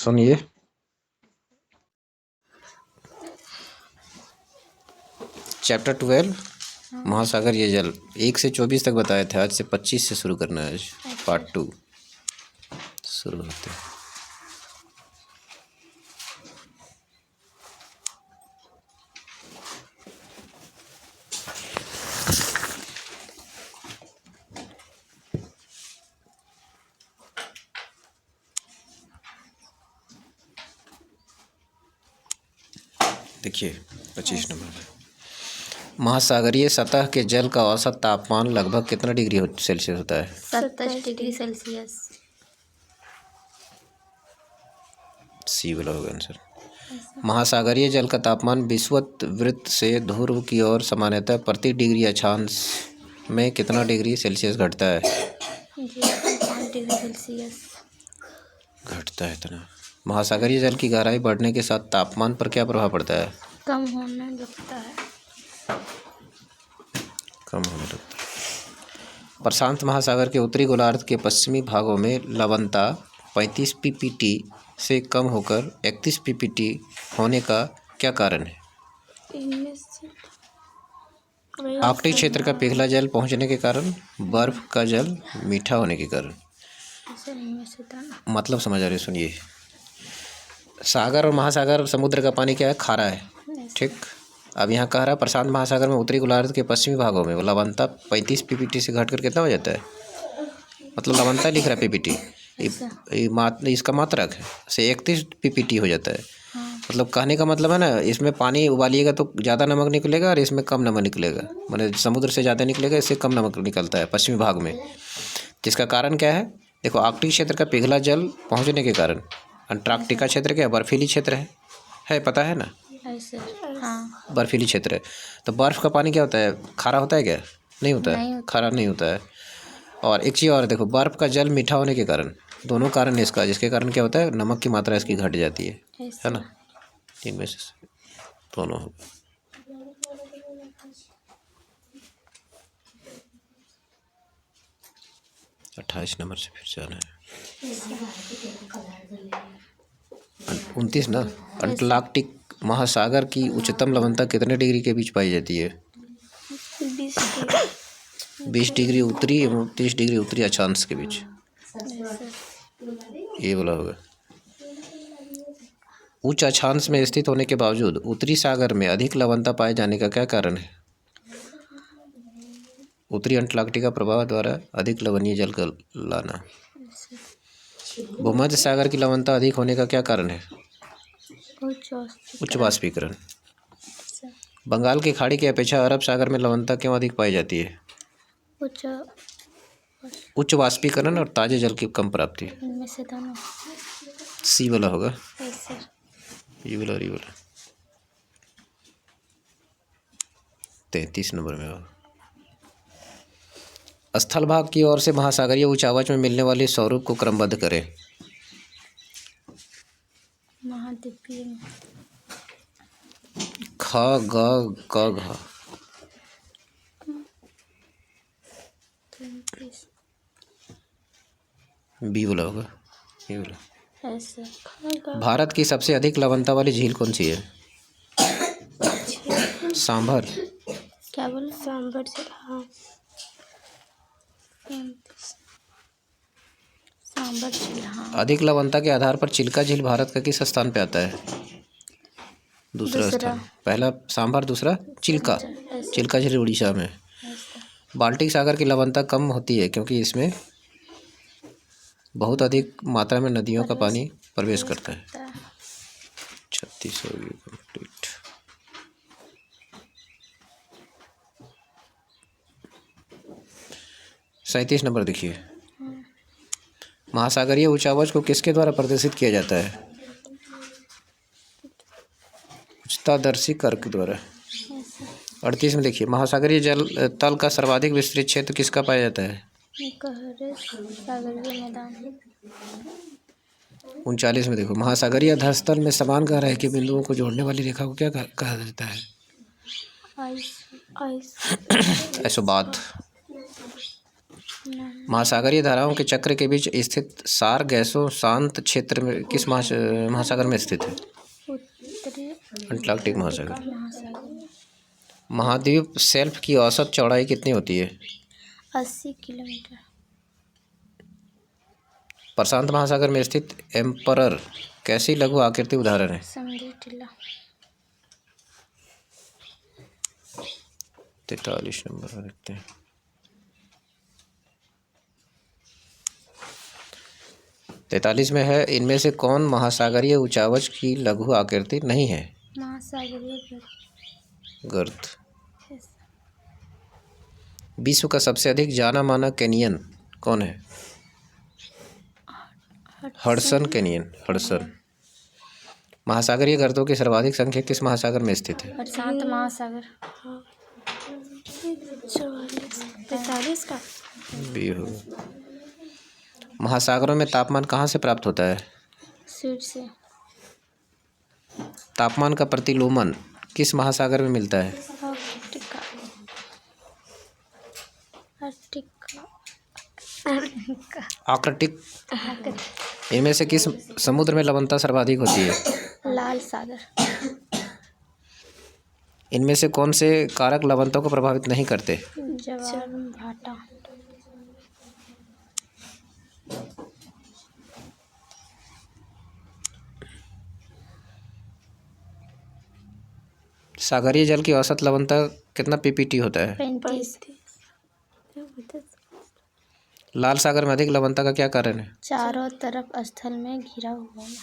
सुनिए। चैप्टर 12 महासागर ये जल 1 से 24 तक बताए थे। आज से 25 से शुरू करना है। आज पार्ट 2 शुरू होते हैं। देखिए 25 नंबर। महासागरीय सतह के जल का औसत तापमान लगभग कितना डिग्री सेल्सियस होता है? 27 डिग्री सेल्सियस। सी वाला होगा आंसर। महासागरीय जल का तापमान विषुवत वृत्त से ध्रुव की ओर सामान्यतः प्रति डिग्री अक्षांश में कितना डिग्री सेल्सियस घटता है? 5 डिग्री सेल्सियस घटता है इतना। महासागरीय जल की गहराई बढ़ने के साथ तापमान पर क्या प्रभाव पड़ता है? कम होने लगता है। कम होने लगता है। प्रशांत महासागर के उत्तरी गोलार्ध के पश्चिमी भागों में लवणता 35 पीपीटी से कम होकर 31 पीपीटी होने का क्या कारण है? आर्कटिक क्षेत्र का पिघला जल पहुंचने के कारण, बर्फ का जल मीठा होने के कारण। मतलब समझ आ रही? सुनिए, सागर और महासागर समुद्र का पानी क्या है? खारा है, ठीक। अब यहाँ कह रहा है प्रशांत महासागर में उत्तरी गोलार्ध के पश्चिमी भागों में लवणता 35 पीपीटी से घटकर कितना हो जाता है? मतलब लवणता लिख रहा है पीपीटी, इसका मात्रक है से 31 पीपीटी हो जाता है। मतलब कहने का मतलब है ना, इसमें पानी उबालिएगा तो ज़्यादा नमक निकलेगा और इसमें कम नमक निकलेगा। मतलब समुद्र से ज़्यादा निकलेगा, इससे कम नमक निकलता है पश्चिमी भाग में। जिसका कारण क्या है? देखो, आर्कटिक क्षेत्र का पिघला जल पहुँचने के कारण। अंटार्कटिका क्षेत्र क्या बर्फीली क्षेत्र है, पता है ना? हाँ। बर्फीली क्षेत्र है तो बर्फ़ का पानी क्या होता है? खारा होता है क्या? नहीं होता है, खारा नहीं होता है। और एक चीज़ और देखो, बर्फ़ का जल मीठा होने के कारण, दोनों कारण है इसका, जिसके कारण क्या होता है? नमक की मात्रा इसकी घट जाती है ना? इनमें से दोनों हो। अच्छा, 28 नंबर से फिर जाना है। 29 ना। अंटार्कटिक महासागर की उच्चतम लवणता कितने डिग्री के बीच पाई जाती है? 20 डिग्री उत्तरी एवं 30 डिग्री उत्तरी अक्षांश के बीच। ये बोला होगा। उच्च अक्षांश में स्थित होने के बावजूद उत्तरी सागर में अधिक लवणता पाए जाने का क्या कारण है? उत्तरी अंटार्कटिका प्रभाव द्वारा अधिक लवणीय जल का लाना। भूमध्य सागर की लवणता अधिक होने का क्या कारण है? उच्च वाष्पीकरण। बंगाल की खाड़ी की अपेक्षा अरब सागर में लवणता क्यों अधिक पाई जाती है? उच्च वाष्पीकरण और ताजे जल की कम प्राप्ति। सी वाला होगा। ये वाला और ये वाला। 33 नंबर में होगा। स्थल भाग की ओर से महासागरीय उच्चावच में मिलने वाले स्वरूप को क्रमबद्ध करें। महाद्वीपीय। ख ग क घ। बी वाला होगा। ये वाला। भारत की सबसे अधिक लवणता वाली झील कौन सी है? सांभर। क्या बोल? सांभर से। हाँ, सांभर झील। हाँ। अधिक लवणता के आधार पर चिल्का झील भारत का किस स्थान पे आता है? दूसरा स्थान। पहला सांभर, दूसरा चिल्का। चिल्का झील उड़ीसा में। बाल्टिक सागर की लवणता कम होती है क्योंकि इसमें बहुत अधिक मात्रा में नदियों का पानी प्रवेश करता है। 36 हो गई कंप्लीट। सैंतीस नंबर देखिए। महासागरीय उच्चावच को किसके द्वारा प्रदर्शित किया जाता है? उच्चतादर्शी कर्क के द्वारा। 38 में देखिए, महासागरीय जल तल का सर्वाधिक विस्तृत क्षेत्र किसका पाया जाता है? सागरीय मैदान। 39 में देखो, महासागरीय धरातल में समान गहराई के बिंदुओं को जोड़ने वाली रेखा को क्या कहा जाता है? आइसोबाथ। नहीं। महासागरीय धाराओं के चक्र के बीच स्थित सार गैसों शांत क्षेत्र में किस महासागर में स्थित है? उत्तरी अंटार्कटिक महासागर। महासागर। महाद्वीप शेल्फ की औसत चौड़ाई कितनी होती है? 80 किलोमीटर। प्रशांत महासागर में स्थित एम्परर कैसी लघु आकृति उदाहरण है? समुद्री टीला। 43 नंबर पर देखते हैं। 43 में है, इनमें से कौन महासागरीय उचावच की लघु आकृति नहीं है? महासागरीय गर्त। विश्व का सबसे अधिक जाना माना कैनियन कौन है? Hudson canyon. हडसन। महासागरीय गर्तों की सर्वाधिक संख्या किस महासागर में स्थित है? प्रशांत महासागर। 45 का बी हो। महासागरों में तापमान कहाँ से प्राप्त होता है? सूर्य से। तापमान का प्रतिलोमन किस महासागर में मिलता है? आर्कटिक। इनमें से किस समुद्र में लवणता सर्वाधिक होती है? लाल सागर। इनमें से कौन से कारक लवणता को प्रभावित नहीं करते? जवाब भाटा। सागरीय जल की औसत लवणता कितना पीपीटी होता है? 35। लाल सागर में अधिक लवणता का क्या कारण है? चारों तरफ स्थल में घिरा हुआ है।